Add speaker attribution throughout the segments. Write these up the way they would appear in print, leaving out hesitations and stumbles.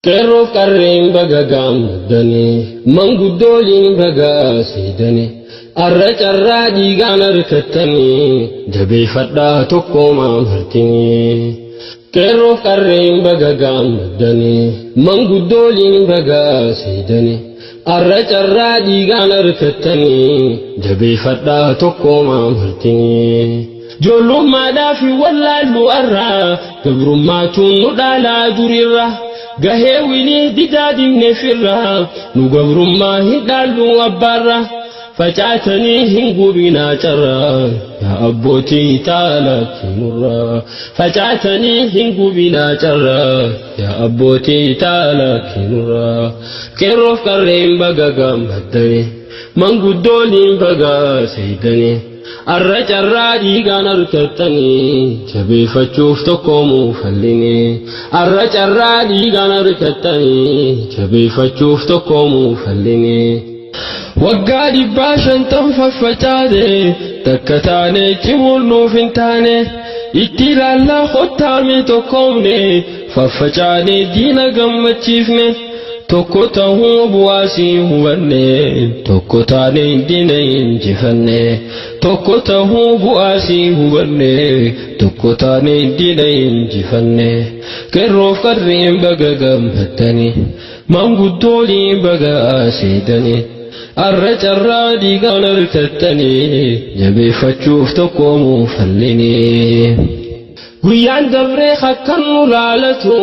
Speaker 1: Kero karren baga gammadani manguddoliin baga siidani arra carraa dhiigaan harkattanii jabeeffadhaa tokkooma martini. Kero karren baga gammadani manguddoliin baga siidani arra carraa dhiigaan harkattanii jabeeffadhaa tokkooma martini. Jollummaadhaaf wallaallu arraa gabrummaatuun nu dhaalaa durirra. Gahee wili didaadimne firra nu gabrummaa hidhaallu abbaarra facaatanii hin gubinaa carra yaa abbootii taalakkinurra facaatanii hin gubinaa carra yaa abbootii taalakkinurra. Qeerroof qarreen baga gammaddani manguddooliin baga siidani arra carraa dhiigaan harkattanii jabeeffachuuf tokkoomuu fallini. Arra carraa dhiigaan harkattanii jabeeffachuuf tokkoomuu fallini. Waggaa 500 faffacaane takka taane cimuun nuuf hin taane itti ilaallaa kottaame tokkoomne faffacaane diina gammachiifne. Tokko ta'uu bu'aasii hubanne tokko taane diina injifanne. Tokko ta'uu bu'aasii hubanne tokko taane diina injifanne. Qeerroof qarreen baga gammaddani manguddooliin baga siidani arra carraa dhiigaan harkattanii jabeeffachuuf tokkoomuu fallini. Guyyaan dabree akkan nu laalatu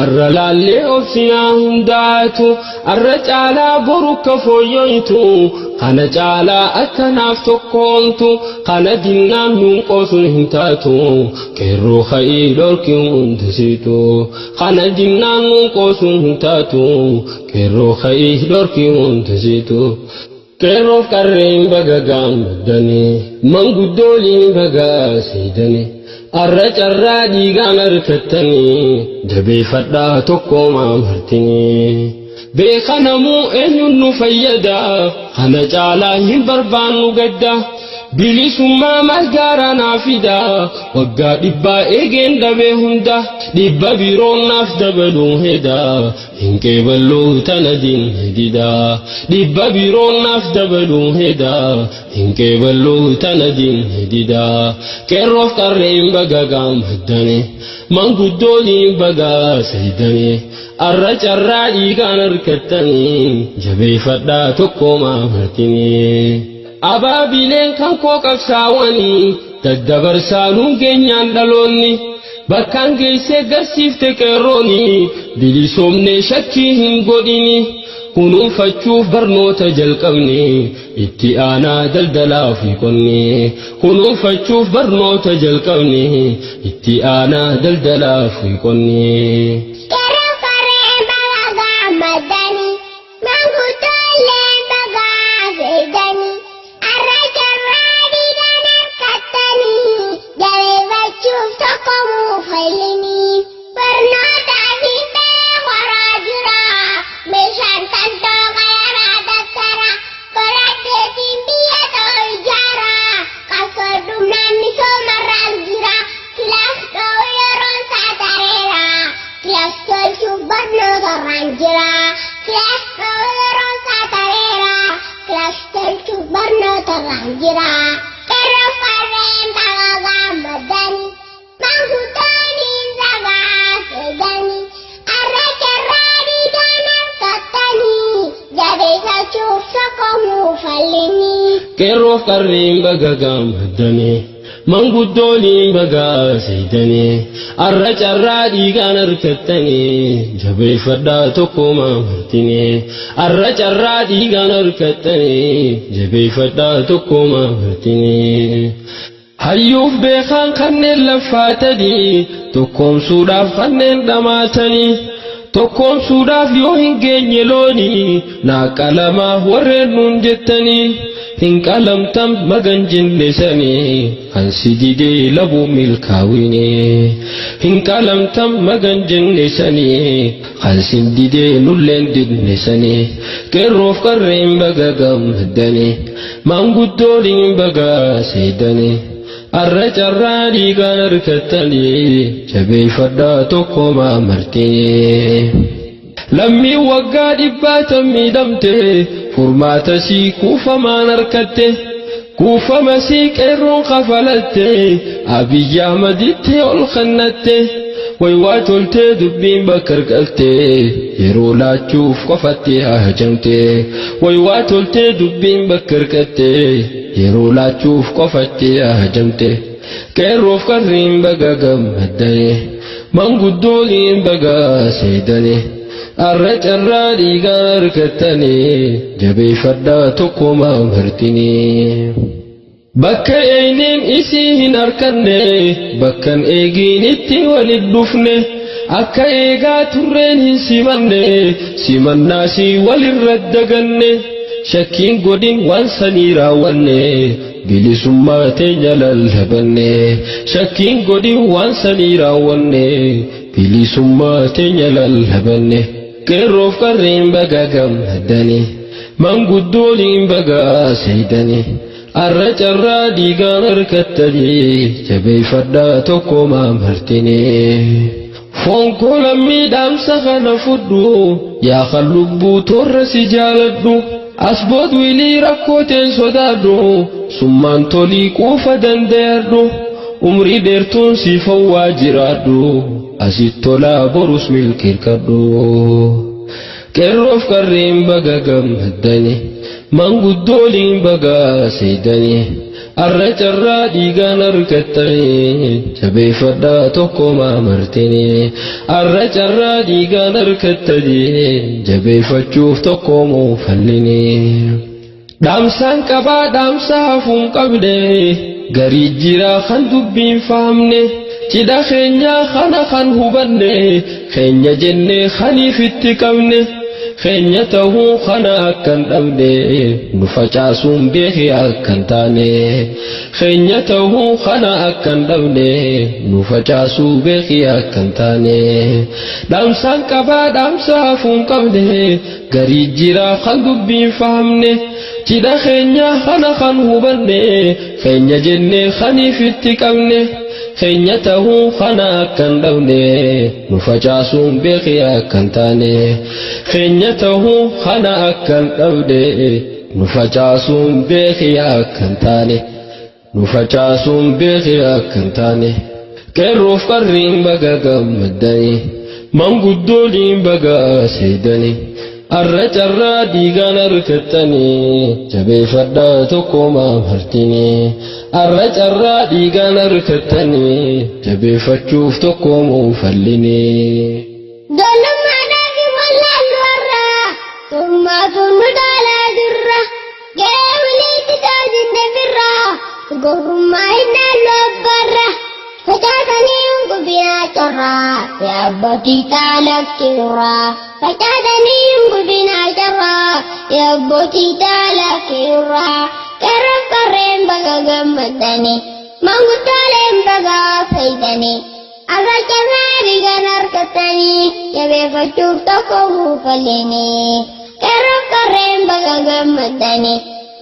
Speaker 1: arra laallee obsinaa hundaatu arra caalaa boru ka fooyyooytu kana caalaa akkanaaf tokkoomtu kana dinnaan nuun qoosun hin taatu qeerroo ka'ii dhorki hundisiitu kana dinnaan nuun qoosun hin taatu qeerroo ka'ii dhorki hundisiitu. Qeerroof qarreen baga gammaddani manguddooliin baga siidani arra carraa dhiigaan harkattanii jabeeffadhaa tokkooma martini. Beekanamuu eenyuun nu fayyada kana caalaa hin barbaannu gadda bilisummaa maal gaaraa naaf fida waggaa 100 eegeen dhabee hunda dhibba biroon naaf dabaluu heda hin qeeballuu tana diinni dida dhibba biroon naaf dabaluu heda hin qeeballuu tana diinni dida. Qeerroof qarreen baga gammaddani manguddooliin baga siidani arra carraa dhiigaan harkattanii jabeeffadhaa tokkooma martini. Abaabileen kan koo qabsaawanii daddabarsaa nuun geenyaan dhaloonni bakkaan geessee garsiifte qeerrooni bilisoomnee shakkii hin godhini. Kunuunfachuuf barnoota jalqabne itti aanaa daldalaa fi qonni kunuunfachuuf barnoota jalqabne itti aanaa daldalaa fi qonni. Qeerroof qarreen baga gammaddani manguddooliin baga siidani arra carraa dhiigaan harkattanii jabeeffadhaa tokkooma martini. Arra carraa dhiigaan harkattanii jabeeffadhaa tokkooma martini. Hayyuuf beekaan kanneen laffaatanii tokkoomsuudhaaf kanneen dhamaatanii tokkoomsuudhaaf yoo hin geenye loonii naaqalamaa warreen nuun jettanii. Hin qalamtam magan jinnesanii kan si didee labuu milkaawini. Hin qalamtam magan jinnesanii kan si didee nulleen didnesanii. Qeerroof qarreen baga gammaddani manguddooliin baga siidani arra carraa dhiigaan harkattanii jabeeffadhaa tokkooma martini. lammii waggaa dhibbaataan miidhamte furmaata sii kuufamaan harkatte kuufama sii qeerroon kafalatte Abiyyi Ahmaditti ol kannatte way waa toltee dubbiin bakka argatte yeroo laachuuf qofatti hajamte way waa toltee dubbiin bakka argatte yeroo laachuuf qofatti hajamte qeerroof qarriin baga gammaddane manguddooliin baga seedane arra carraa dhiigaan argattane jabeeffadhaa tokkumaa martini bakka eeyniin isii hin arkanne bakkan eegiin itti walit dhufne akka eegaa turreen hin simanne simannaasii walirra daganne shakkiin godhin waan sanii raawwanne bilisummaa teenya lallabanne shakkiin godhin waan sanii raawwanne bilisummaa teenya lallabanne qeerroof qarreen baga gammaddane manguddooliin baga seedane arra carraa dhiigaan harkattane jabeeffadhaa tokkumaa martine fonkoo lammii dhaamsa kana fudhu yaa kan lubbuu torra si jaaladhu asbood wilii rakkooteen sodaadhu summaan tolii quufa dandayadhu umrii dheertuun si fawwaa jiraadhu asit tolaa borus milkeeffadhu qeerroof qarreen baga gammaddane manguddooliin baga seedane arra carraa dhiigaan argattane jabeeffadhaa tokkumaa martine arra carraa dhiigaan argattane jabeeffachuuf tokkumuu falline dhaamsaan qabaa dhaamsa hafuun qabne garii jiraa kan dubbiin fahamne cidha keenyaa kana kan hubanne keenya jennee kaniif itti qabne keenya ta'uu kana akkan dhabne nu facaasuun beekee akkan taane keenya ta'uu kana akkan dhabne nu facaasuu beekee akkan taane dhaamsaan qabaa dhaamsa hafuun qabne garii jiraa kan dubbiin fahamne cidha keenyaa kana kan hubanne keenya jennee kaniif itti qabne keenya ta'uu kana akkan dhabne nu facaasuun beekee akkan taane keenya ta'uu kana akkan dhabne nu facaasuun beekee akkan taane nu facaasuun beekee akkan taane qeerroof qarriin baga gammaddane manguddooliin baga seedane arra carraa dhiigaan argattane jabeeffadhaa tokkumaa martine arra carraa dhiigaan argattane jabeeffachuuf tokkumuu falline
Speaker 2: dolummaadhaafi wallaallu har'a summaatuun nu dhaalaa jirra gahee waliitti taasisne birra gurrummaa hin dhaallu abbaarra facaasanii hin gubinaa carraa yaabbootii taalakkirra facaasanii hin gubinaa carraa yaabbootii taalakkirra qeerroof qarreen baga gammaddane manguddooleen baga seedane arra carraa dhiigaan argattane jabeeffachuuf tokkumuu falline qeerroof qarreen baga gammaddane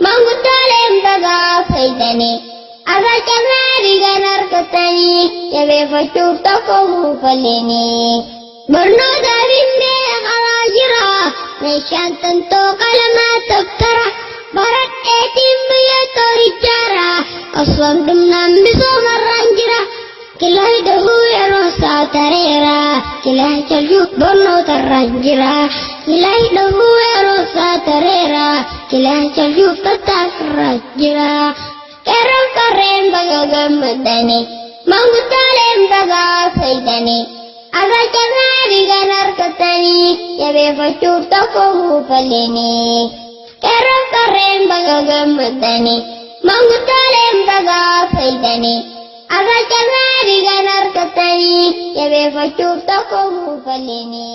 Speaker 2: manguddooleen baga seedane arra carraa dhiigaan argattane jabeeffachuuf tokkumuu falline barnoota bimmee karaa jira meeshaan tantoo qalamaa taftara baradheetiin biyya toorichaara osoo dhumnaan misoomarraan jira kilaa dhahuu yeroo isaa tareera kilaa jalchuu barnootarraan jira kilaa dhahuu yeroo isaa tareera kilaa jalchuu tattaafirraan jira qeerroof qarreen baga gammaddane manguddooleen baga seedane arra carraa dhiigaan argattane jabeeffachuuf tokkumuu falline qeerroof qarreen baga gammaddane manguddooleen baga seedane arra carraa dhiigaan argattane jabeeffachuuf tokkumuu falline